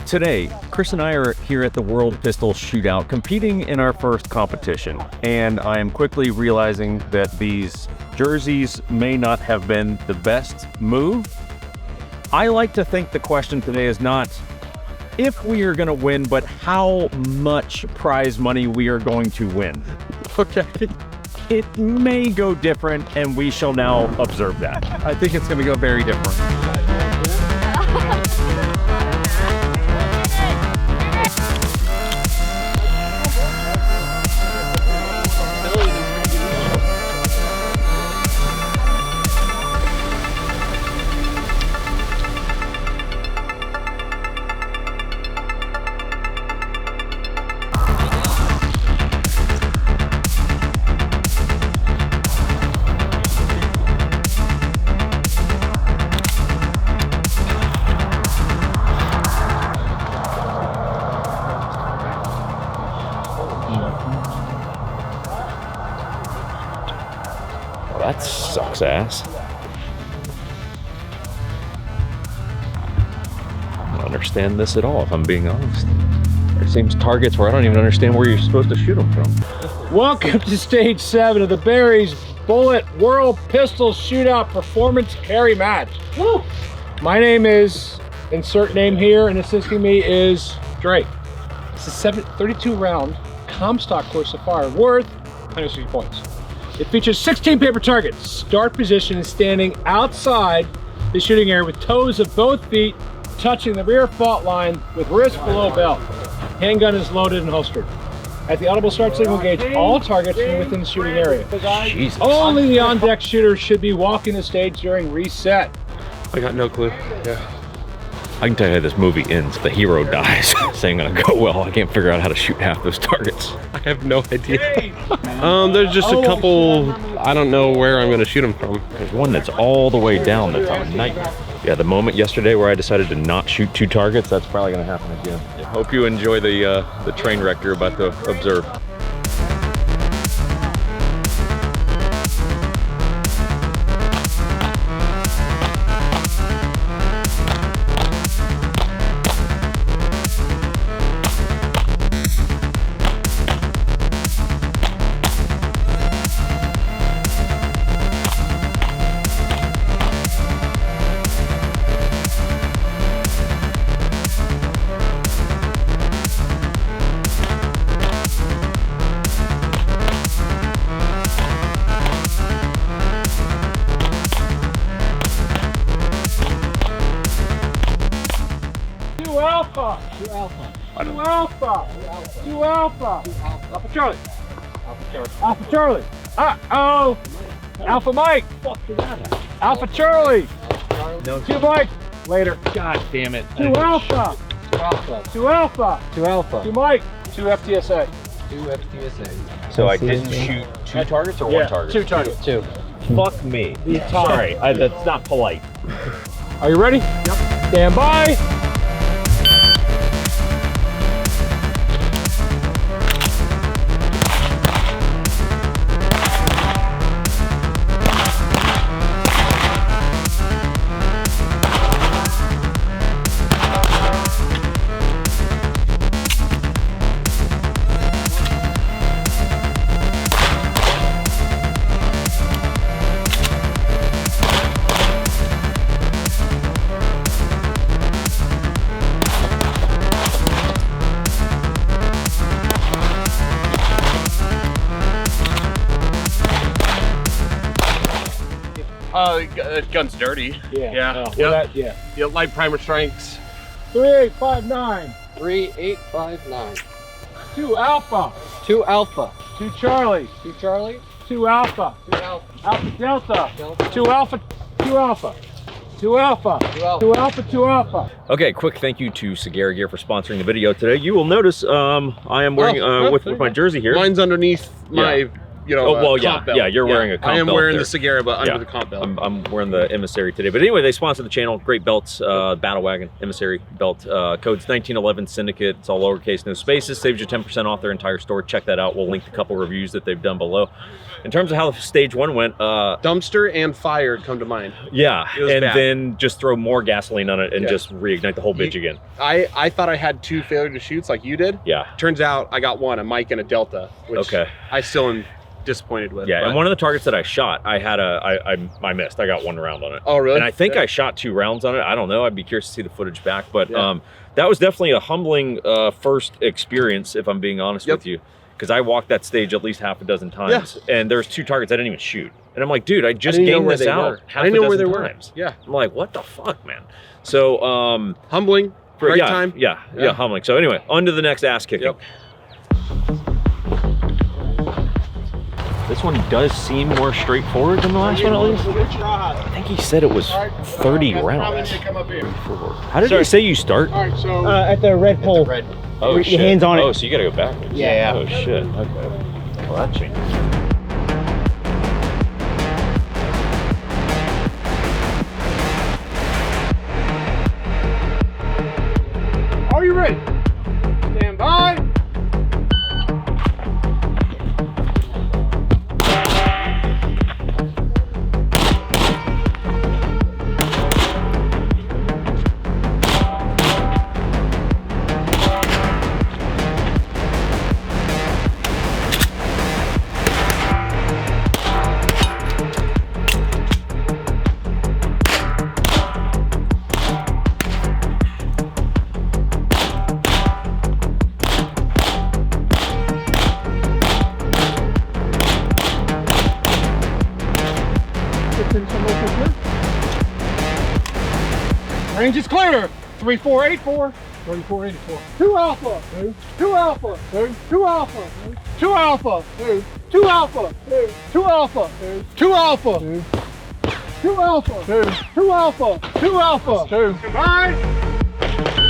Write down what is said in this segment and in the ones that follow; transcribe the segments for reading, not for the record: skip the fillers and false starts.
Today, Chris and I are here at the World Pistol Shootout competing in our first competition, and I am quickly realizing that these jerseys may not have been the best move. I like to think the question today is not if we are going to win, but how much prize money we are going to win. Okay. It may go different, and we shall now observe that. I think it's going to go very different. That sucks ass. I don't understand this at all, if I'm being honest. There seems targets where I don't even understand where you're supposed to shoot them from. Welcome to stage 7 of the Barry's Bullet World Pistol Shootout Performance Carry Match. Woo! My name is, insert name here, and assisting me is Drake. It's a 32 round Comstock course of fire worth 160 points. It features 16 paper targets. Start position is standing outside the shooting area with toes of both feet touching the rear fault line with wrist below belt. Handgun is loaded and holstered. At the audible start signal, engage all targets from within the shooting area. Jesus. Only the on-deck shooter should be walking the stage during reset. I got no clue. Yeah. I can tell you how this movie ends. The hero dies. Saying gonna go well. I can't figure out how to shoot half those targets. I have no idea. There's just a couple, I don't know where I'm gonna shoot them from. There's one that's all the way down that's a nightmare. Yeah, the moment yesterday where I decided to not shoot 2 targets, that's probably gonna happen again. Hope you enjoy the train wreck you're about to observe. Alpha! 2 Alpha. 2 Alpha! 2 Alpha! Alpha Charlie. Alpha Charlie. Alpha Charlie. Uh-oh! Alpha Mike! Alpha Charlie! No. 2 Mike! Later. God damn it. 2 Alpha! 2 Alpha. 2 Alpha! 2 Alpha. 2 Mike! 2 FTSA. 2 FTSA. So I didn't shoot 2 targets or 1 target? 2 targets. 2. Fuck me. Sorry, that's not polite. Are you ready? Yep. Stand by. Gun's dirty. Yeah. Yeah. Light primer strikes. 3859. 3859. 2 Alpha. 2 Alpha. 2 Charlie. 2 Charlie. 2 Alpha. 2 Alpha. Alpha Delta. Delta. 2 Alpha. 2 Alpha. 2 Alpha. 2 Alpha. 2 Alpha. 2 Alpha. Okay, quick thank you to Ciguera Gear for sponsoring the video today. You will notice I am wearing with my jersey here. Mine's underneath my know, Oh well, comp belt. yeah. You're wearing a comp I am belt wearing there. the Ciguera, but under Yeah. the comp belt. I'm wearing the Emissary today. But anyway, they sponsor the channel. Great belts, Battle Wagon, Emissary belt. Code's 1911 Syndicate. It's all lowercase, no spaces. Saves you 10% off their entire store. Check that out. We'll link a couple reviews that they've done below. In terms of how stage 1 went, Dumpster and fire come to mind. yeah, It was and bad. then just throw more gasoline on it and Yeah. just reignite the whole bitch again. I thought I had 2 failure to shoots like you did. Yeah. Turns out I got 1, a Mike and a Delta, which Okay. I still am disappointed with. Yeah, but- and one of the targets that I shot, I missed. I got 1 round on it. Oh, really? And I think Yeah. I shot 2 rounds on it. I don't know. I'd be curious to see the footage back. But Yeah. that was definitely a humbling first experience, if I'm being honest Yep. with you. Because I walked that stage at least half a dozen times. And there's 2 targets I didn't even shoot. And I'm like, dude, I just didn't know gained where this they out were. half I didn't a know where dozen they were. times. Yeah. I'm like, what the fuck, man? So, Humbling. Great yeah, time. Yeah, humbling. So anyway, on to the next ass kicking. Yep. This one does seem more straightforward than the last one, at least. I think he said it was 30 rounds. How did he say you start? All right, so At the red pole. Oh, Your shit. hands on it. Oh, so you gotta go backwards. Yeah. Oh, shit. Okay. Well, that changes. are you ready? Stand by. Range is clear. 3484. 3484. 2 alpha. 2 alpha. 2 alpha. 2 alpha. 2 alpha. 2 alpha. 2 alpha. 2 alpha. 2 alpha. 2 alpha. 2. Goodbye.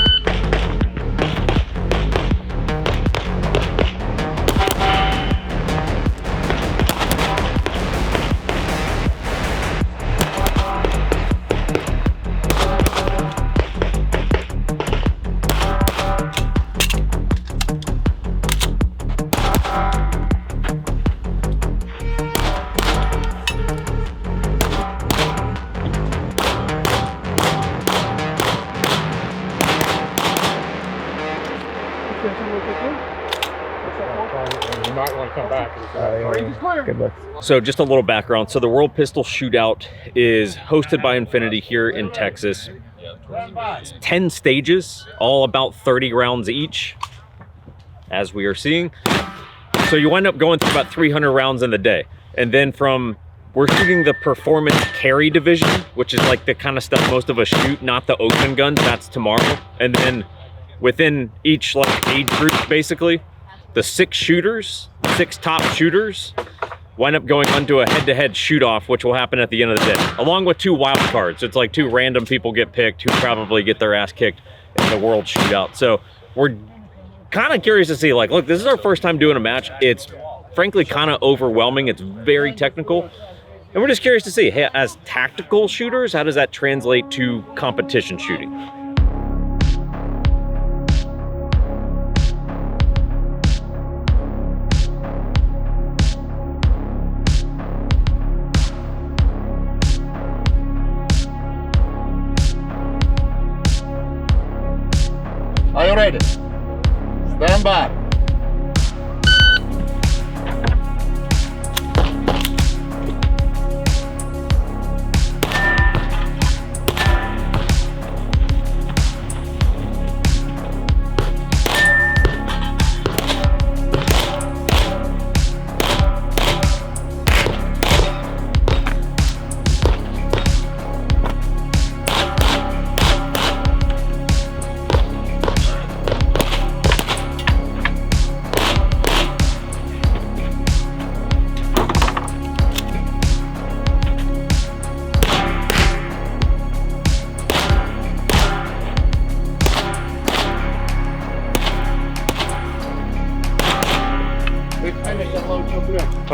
You might want to come back. Range is clear. Good luck. So just a little background. So the World Pistol Shootout is hosted by Infinity here in Texas. It's 10 stages, all about 30 rounds each, as we are seeing. So you wind up going through about 300 rounds in the day. And then we're shooting the performance carry division, which is like the kind of stuff most of us shoot, not the open guns. That's tomorrow. And then within each like age group, basically, the 6 top shooters, wind up going onto a head-to-head shoot-off, which will happen at the end of the day, along with 2 wild cards. It's like 2 random people get picked who probably get their ass kicked in the World Shootout. So we're kind of curious to see, like, look, this is our first time doing a match. It's frankly kind of overwhelming. It's very technical. And we're just curious to see, hey, as tactical shooters, how does that translate to competition shooting? Are you ready? Stand by.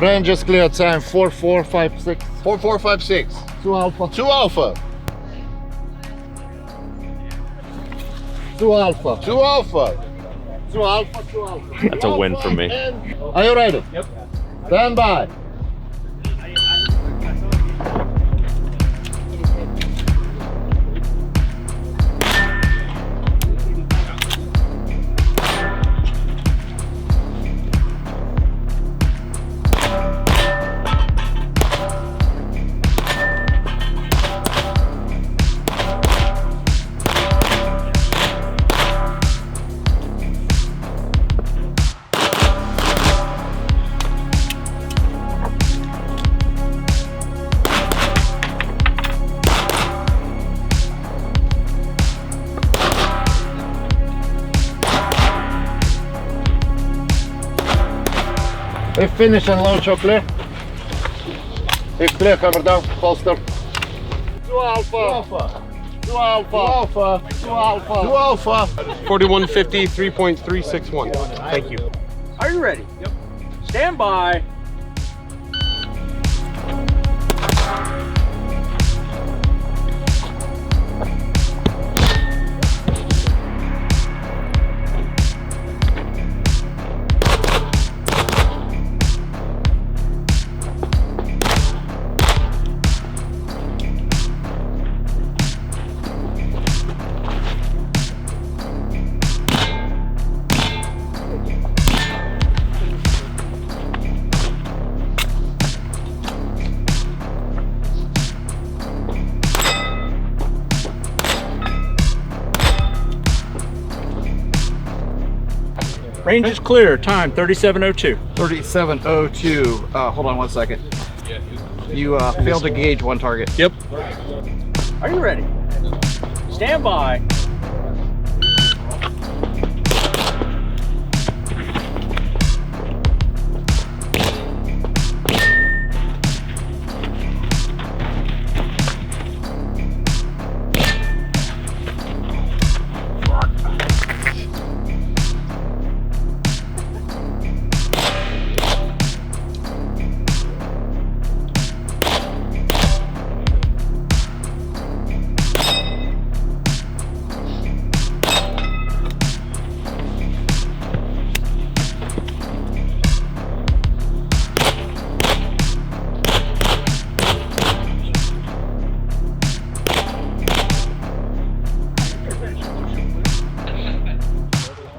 Range is clear. Time 4456. 4456. 2 Alpha. 2 Alpha. 2 Alpha. 2 Alpha. 2 Alpha. 2 Alpha. That's a win for me. Are you ready? Yep. Stand by. We finish and launch up clear. It's clear, cover down, holster. 2 Alpha. 2 Alpha. 2 Alpha. 2 Alpha. 2 Alpha. 4150, 3.361. Thank you. Are you ready? Yep. Stand by. Range is clear. Time 3702. 3702. Hold on 1 second. You failed to gauge one target. Yep. Are you ready? Stand by.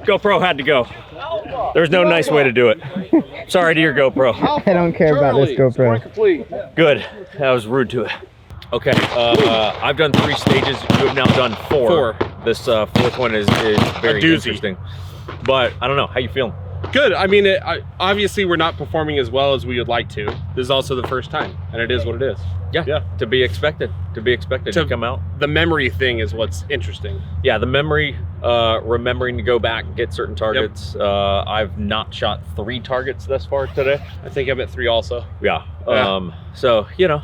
GoPro had to go. There's no nice way to do it. Sorry to your GoPro. I don't care about this GoPro. Good. That was rude to it. Okay, I've done 3 stages. You have now done 4. This 4th one is very interesting. But I don't know. How you feeling? Good. I mean, obviously we're not performing as well as we would like to. This is also the first time, and it is what it is. Yeah. To be expected. To be expected to come out. The memory thing is what's interesting. Yeah, the memory, remembering to go back and get certain targets. Yep. I've not shot 3 targets thus far today. I think I'm at 3 also. Yeah. So, you know,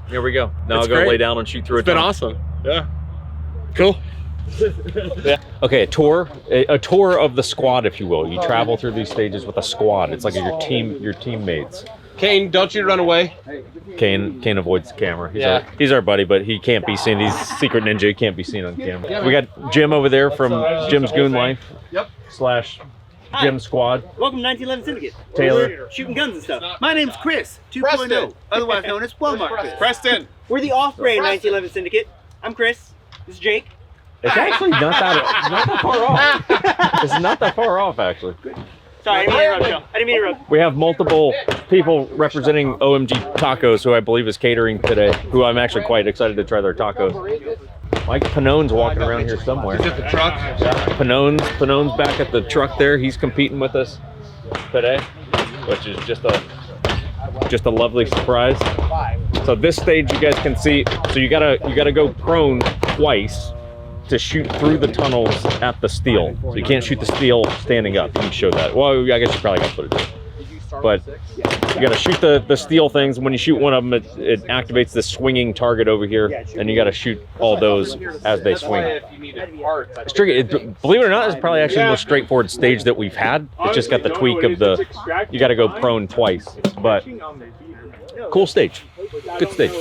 here we go. Now I'll go lay down and shoot through It's been awesome. Yeah. Cool. Yeah. Okay, a tour of the squad, if you will. You travel through these stages with a squad. It's like your teammates. Kane, don't you run away. Kane avoids the camera. He's our buddy, but he can't be seen. He's secret ninja. He can't be seen on camera. We got Jim over there from Jim's Goon Life. Yep. / Jim Squad. Welcome to 1911 Syndicate. Taylor. Shooting guns and stuff. My name's Chris 2.0, otherwise known as Walmart Chris. Preston. We're the off-brand 1911 Syndicate. I'm Chris. This is Jake. It's actually not that far off. It's not that far off, actually. Sorry, I didn't mean to interrupt, Joe. I didn't mean to interrupt. We have multiple people representing OMG Tacos, who I believe is catering today, who I'm actually quite excited to try their tacos. Mike Panone's walking around here somewhere. He's at the truck. Yeah, Panone's back at the truck there. He's competing with us today, which is just a lovely surprise. So this stage you guys can see, so you gotta go prone twice to shoot through the tunnels at the steel. So you can't shoot the steel standing up. You can show that. Well, I guess you probably got footage of it. But You got to shoot the steel things. When you shoot one of them, it activates this swinging target over here, and you got to shoot all those as they swing. It's tricky. Believe it or not, it's probably actually the most straightforward stage that we've had. It's just got the tweak of the, you got to go prone twice, but cool stage. Good stage.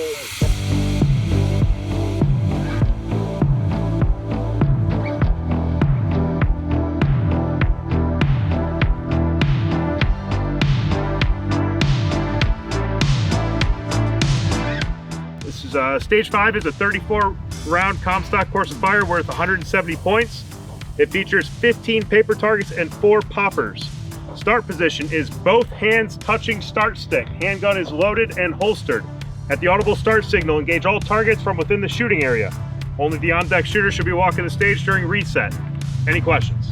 Stage 5 is a 34-round Comstock course of fire worth 170 points. It features 15 paper targets and 4 poppers. Start position is both hands touching start stick. Handgun is loaded and holstered. At the audible start signal, engage all targets from within the shooting area. Only the on-deck shooter should be walking the stage during reset. Any questions?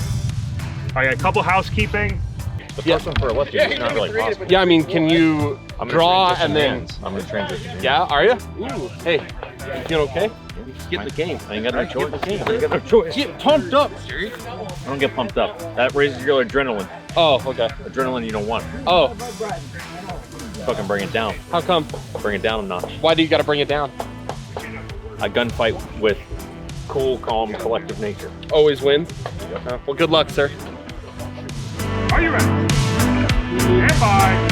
All right, a couple housekeeping. The first one for a lefty is not really possible. Yeah, I mean, can you draw and then... hands. I'm going to transition. Yeah, are you? Ooh. Hey, you feeling okay? Get in the game. I ain't got no choice. I ain't got no choice. Get pumped up, Jerry. I don't get pumped up. That raises your adrenaline. Oh, okay. Adrenaline you don't want. Oh. Fucking bring it down. How come? Bring it down a notch. Why do you got to bring it down? A gunfight with cool, calm, collective nature. Always wins? Yep. Well, good luck, sir. Are you ready? Stand by.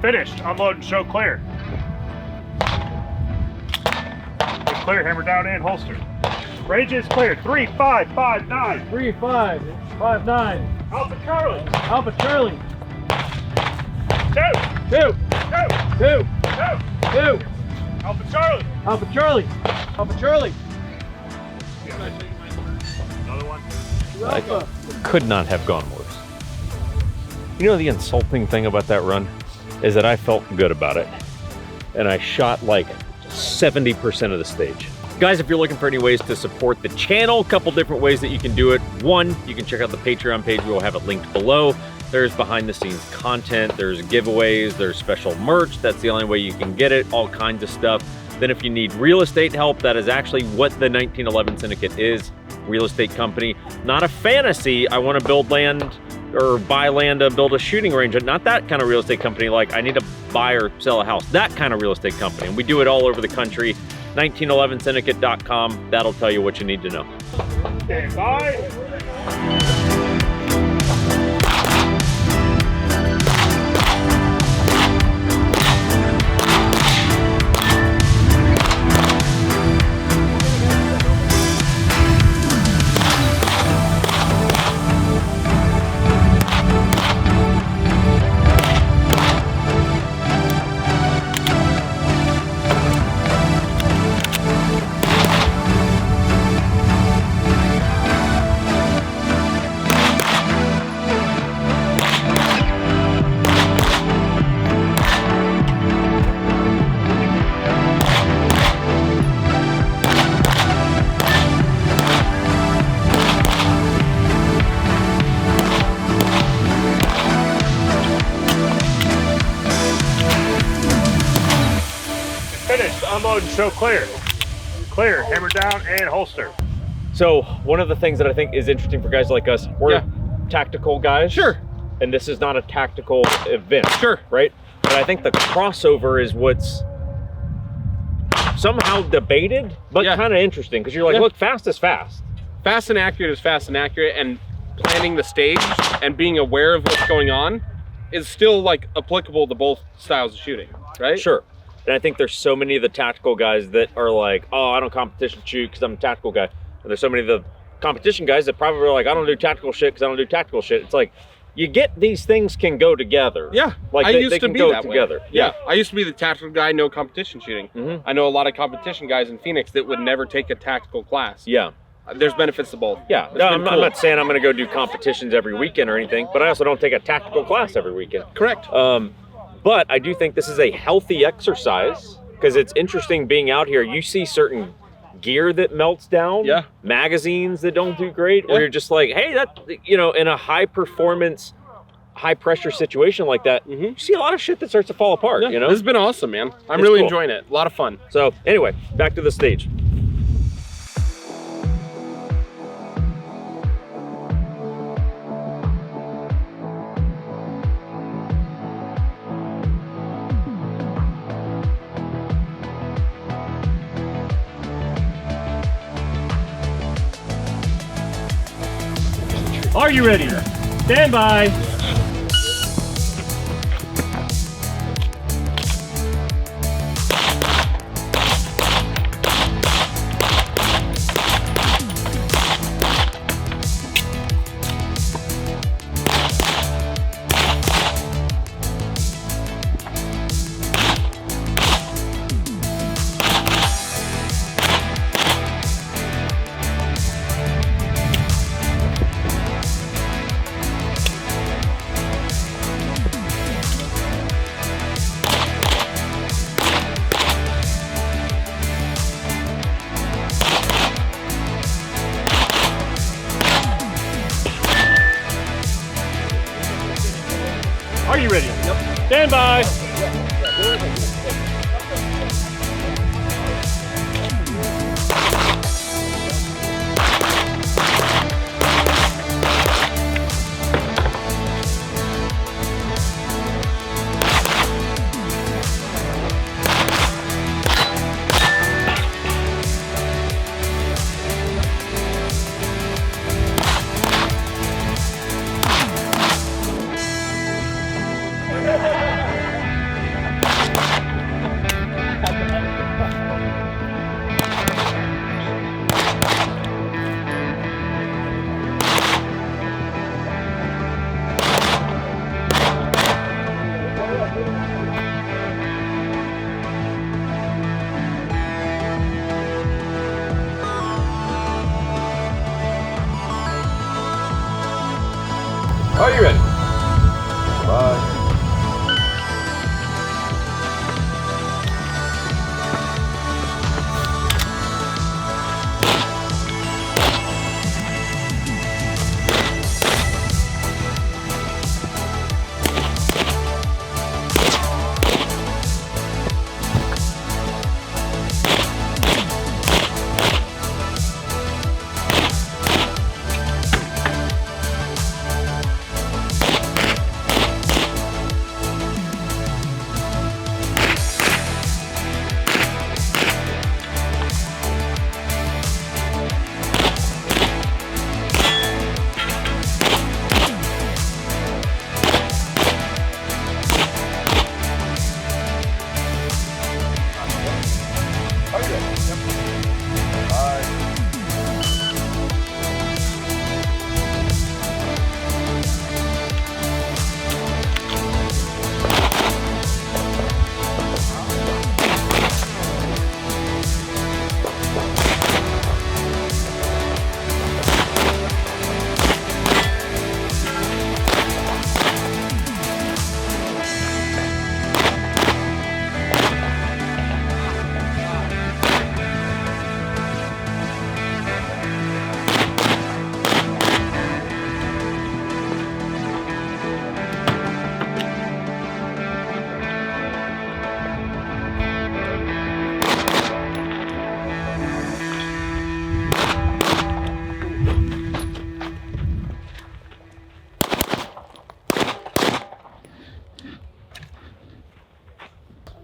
Finished. Unload and show clear. It's clear. Hammer down and holster. Range is clear. 3559. 3559. Alpha Charlie. Alpha Charlie. 2. 2. 2. Alpha Charlie. Alpha Charlie. Alpha Charlie. Another one. I could not have gone worse. You know the insulting thing about that run is that I felt good about it. And I shot like 70% of the stage. Guys, if you're looking for any ways to support the channel, a couple different ways that you can do it. One, you can check out the Patreon page. We'll have it linked below. There's behind the scenes content, there's giveaways, there's special merch. That's the only way you can get it, all kinds of stuff. Then if you need real estate help, that is actually what the 1911 Syndicate is, real estate company. Not a fantasy, I wanna build land or buy land to build a shooting range. Not that kind of real estate company, like I need to buy or sell a house. That kind of real estate company. And we do it all over the country. 1911syndicate.com. That'll tell you what you need to know. Stand by. Unload and show clear. Clear, hammer down and holster. So one of the things that I think is interesting for guys like us, we're tactical guys. Sure. And this is not a tactical event. Sure. Right? But I think the crossover is what's somehow debated, but kind of interesting. Because you're like, look, fast is fast. Fast and accurate is fast and accurate, and planning the stage and being aware of what's going on is still like applicable to both styles of shooting, right? Sure. And I think there's so many of the tactical guys that are like, oh, I don't competition shoot because I'm a tactical guy. And there's so many of the competition guys that probably are like, I don't do tactical shit because I don't do tactical shit. It's like, you get these things can go together. Yeah, like I used they to can be go that together. way. Yeah, I used to be the tactical guy, no competition shooting. I know a lot of competition guys in Phoenix that would never take a tactical class. Yeah. there's benefits to both. Yeah, It's no, been I'm cool. not saying I'm going to go do competitions every weekend or anything, but I also don't take a tactical class every weekend. Correct. But I do think this is a healthy exercise because it's interesting being out here. You see certain gear that melts down, Yeah. magazines that don't do great, where you're just like, hey, that, you know, in a high performance, high pressure situation like that, you see a lot of shit that starts to fall apart, you know? This has been awesome, man. I'm It's really cool. enjoying it. A lot of fun. So anyway, back to the stage. Are you ready? Stand by. Are you ready? Yep. Stand by. Are you ready? Bye.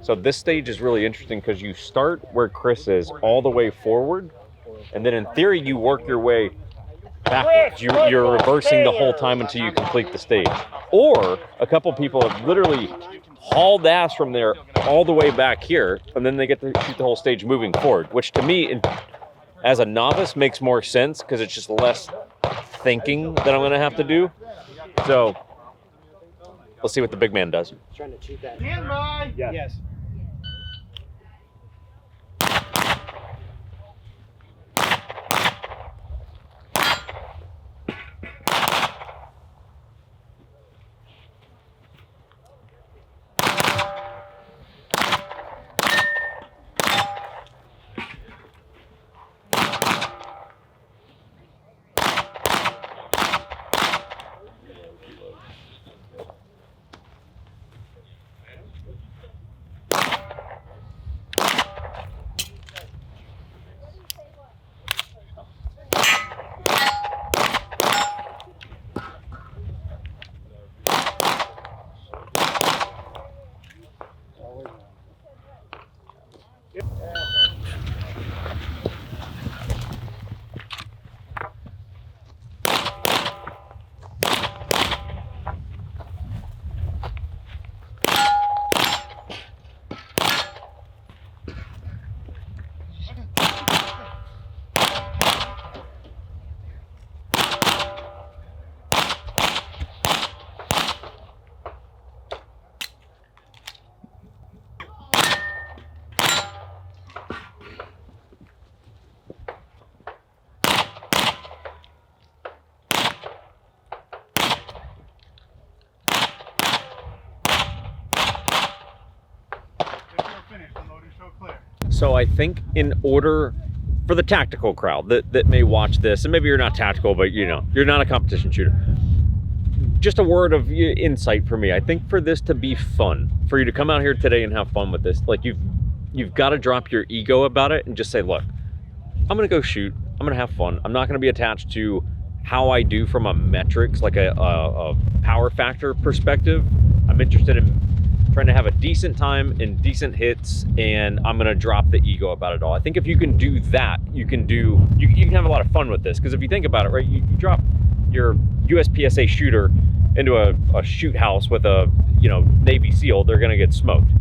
So this stage is really interesting because you start where Chris is all the way forward, and then in theory you work your way backwards. You're reversing the whole time until you complete the stage. Or a couple people have literally hauled ass from there all the way back here, and then they get to shoot the whole stage moving forward, which to me, as a novice, makes more sense because it's just less thinking that I'm going to have to do. So let's see what the big man does. Trying to cheat that. Stand by. Yes. So I think in order for the tactical crowd that may watch this, and maybe you're not tactical, but you know, you're not a competition shooter. Just a word of insight for me. I think for this to be fun, for you to come out here today and have fun with this, like you've got to drop your ego about it and just say, look, I'm gonna go shoot, I'm gonna have fun. I'm not gonna be attached to how I do from a metrics, like a power factor perspective. I'm interested in trying to have a decent time and decent hits, and I'm gonna drop the ego about it all. I think if you can do that, you can have a lot of fun with this. Because if you think about it, right, you drop your USPSA shooter into a shoot house with a, you know, Navy SEAL, they're gonna get smoked.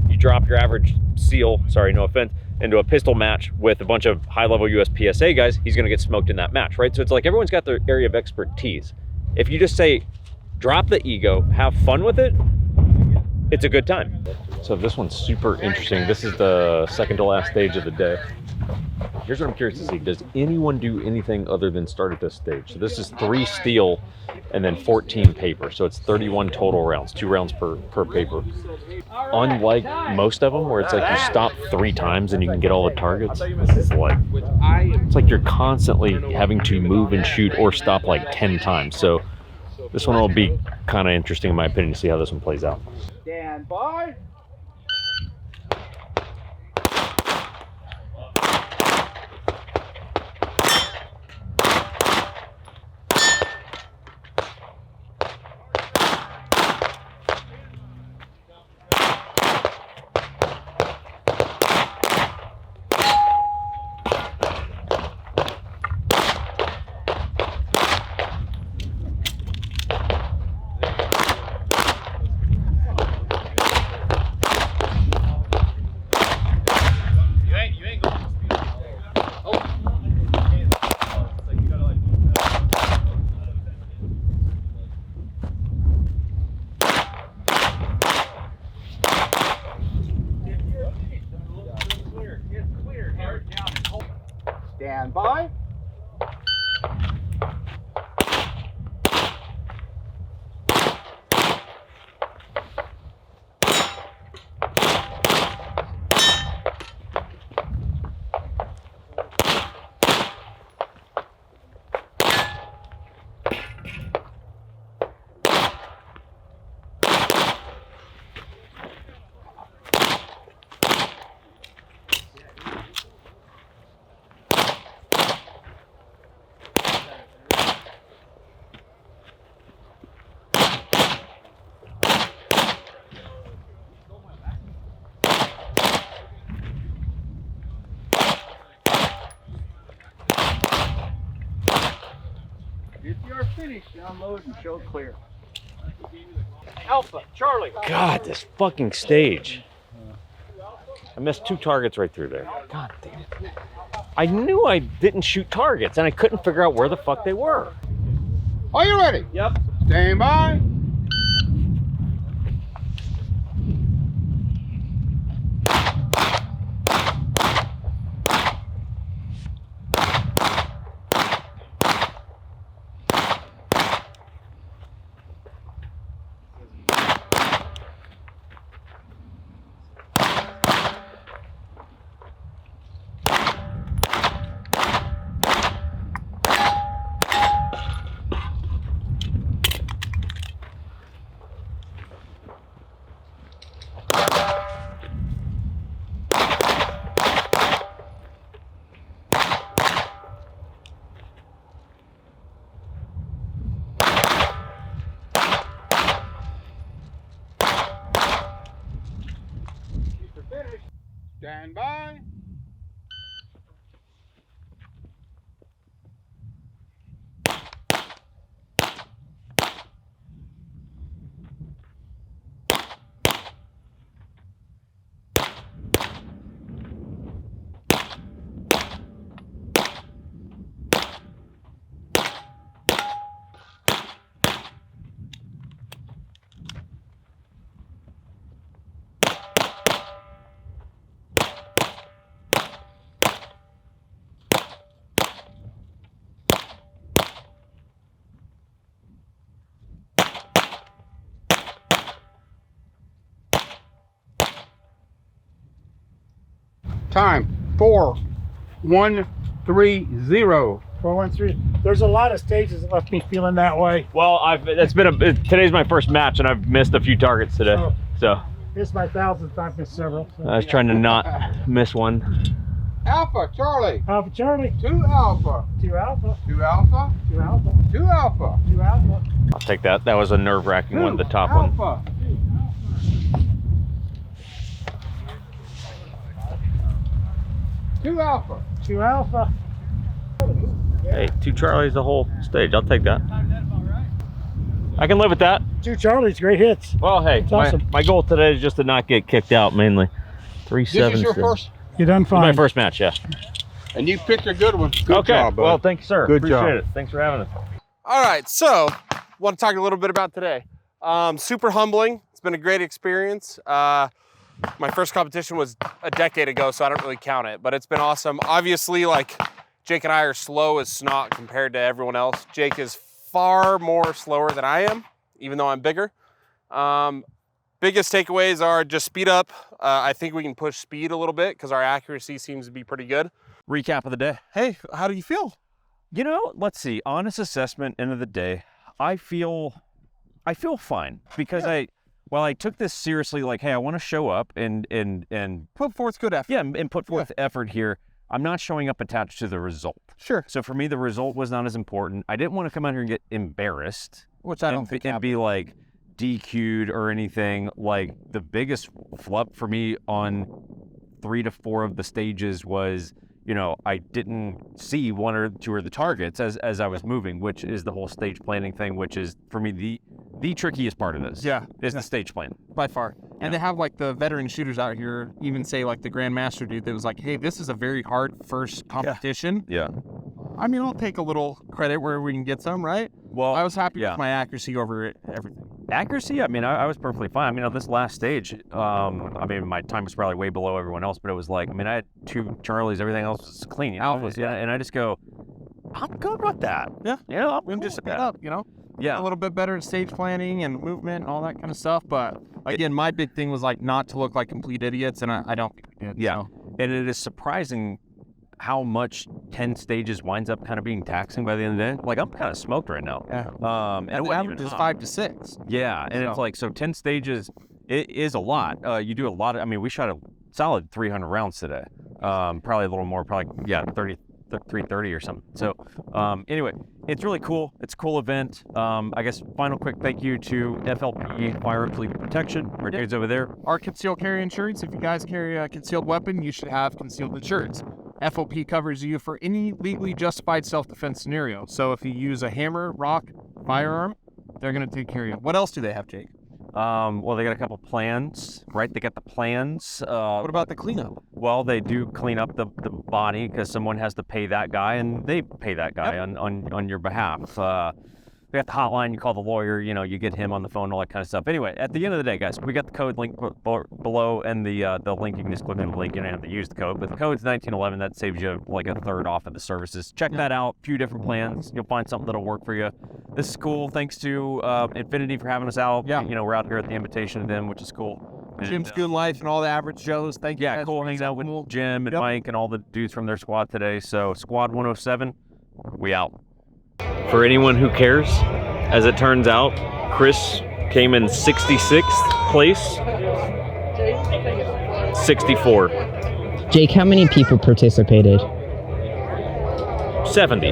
You drop your average SEAL, sorry, no offense, into a pistol match with a bunch of high-level USPSA guys, he's gonna get smoked in that match, right? So it's like everyone's got their area of expertise. If you just say, drop the ego, have fun with it, it's a good time. So this one's super interesting. This is the second to last stage of the day. Here's what I'm curious to see. Does anyone do anything other than start at this stage? So this is 3 steel and then 14 paper. So it's 31 total rounds, 2 rounds per paper. Unlike most of them where it's like you stop 3 times and you can get all the targets, this is like, it's like you're constantly having to move and shoot or stop like 10 times. So this one will be kind of interesting in my opinion to see how this one plays out. Stand by. Stand by. If you're finished, download and show clear. Alpha, Charlie. God, this fucking stage. I missed 2 targets right through there. God damn it. I knew I didn't shoot targets and I couldn't figure out where the fuck they were. Are you ready? Yep. Stand by. Stand by. Time 4-1-3-0. 4-1-3. There's a lot of stages that left me feeling that way. Well, today's my first match, and I've missed a few targets today. Oh. So This is my 1000th. I've missed several. So. I was trying to not miss one. Alpha, Charlie. Alpha Charlie. 2 Alpha. 2 Alpha. 2 Alpha. 2 Alpha. 2 Alpha. 2 Alpha. I'll take that. That was a nerve-wracking one, the top one. Alpha. Two Alpha. 2 Alpha. Hey, 2 Charlies the whole stage. I'll take that. I can live with that. 2 Charlies, great hits. Well, hey, That's awesome. my goal today is just to not get kicked out mainly. 3-7. This is your first, You done fine. My first match, yeah. and you picked a good one. Good Okay. job, bud. Well, thank you, sir. Good Appreciate job. it. Thanks for having us. All right, so want to talk a little bit about today. Super humbling. It's been a great experience. My first competition was a decade ago, so I don't really count it, but it's been awesome. Obviously, like, Jake and I are slow as snot compared to everyone else. Jake is far more slower than I am, even though I'm bigger. Biggest takeaways are just speed up. I think we can push speed a little bit because our accuracy seems to be pretty good. Recap of the day. Hey, how do you feel? You know, let's see. Honest assessment, end of the day, I feel fine because I took this seriously. Like, hey, I want to show up and Put forth good effort. yeah, and put forth effort here. I'm not showing up attached to the result. Sure. So for me, the result was not as important. I didn't want to come out here and get embarrassed, Which I don't think and be like DQ'd or anything. Like, the biggest flub for me on 3 to 4 of the stages was, you know, I didn't see 1 or 2 of the targets as I was moving, which is the whole stage planning thing, which is for me the trickiest part of this. Yeah. Is the stage plan. By far. And they have like the veteran shooters out here, even say like the Grandmaster dude that was like, hey, this is a very hard first competition. Yeah. I mean, I'll take a little credit where we can get some, right? Well, I was happy yeah. with my accuracy over everything. Accuracy, I mean, I was perfectly fine. I mean, on this last stage, I mean, my time was probably way below everyone else, but it was like, I mean, I had 2 Charlies, everything else was clean. Alphas, yeah. And I just go, I'm good with that. Yeah. You know, I'm We can cool just with speed that. up, you know? Yeah. A little bit better at stage planning and movement and all that kind of stuff. But again, my big thing was like not to look like complete idiots, and I don't think we did. Yeah. So. And it is surprising how much 10 stages winds up kind of being taxing by the end of the day. Like, I'm kind of smoked right now. Yeah. And And it the wasn't average even is hot. 5 to 6. Yeah, and it's like, so 10 stages, it is a lot. You do a lot of, I mean, we shot a solid 300 rounds today. Probably a little more, probably, yeah, 330 or something. So anyway, it's really cool. It's a cool event. I guess final quick thank you to FLP Firearms Legal Protection. Our dudes over there. Our concealed carry insurance, if you guys carry a concealed weapon, you should have concealed insurance. FOP covers you for any legally justified self-defense scenario. So if you use a hammer, rock, firearm, they're going to take care of you. What else do they have, Jake? Well, they got a couple plans, right? They got the plans. What about the cleanup? Well, they do clean up the body because someone has to pay that guy, and they pay that guy on your behalf. We got the hotline, you call the lawyer, you know, you get him on the phone, all that kind of stuff. Anyway, at the end of the day, guys, we got the code link below, and the link, you can just click on the link, you don't have to use the code, but the code's 1911, that saves you like a third off of the services. Check that out, a few different plans, you'll find something that'll work for you. This is cool, thanks to Infinity for having us out. Yeah. You know, we're out here at the invitation of them, which is cool. Jim's Good Life and all the average Joes. Thank you. Yeah, guys cool for hanging out with cool. Jim and Mike and all the dudes from their squad today. So Squad 107, we out. For anyone who cares, as it turns out, Chris came in 66th place. 64. Jake, how many people participated? 70.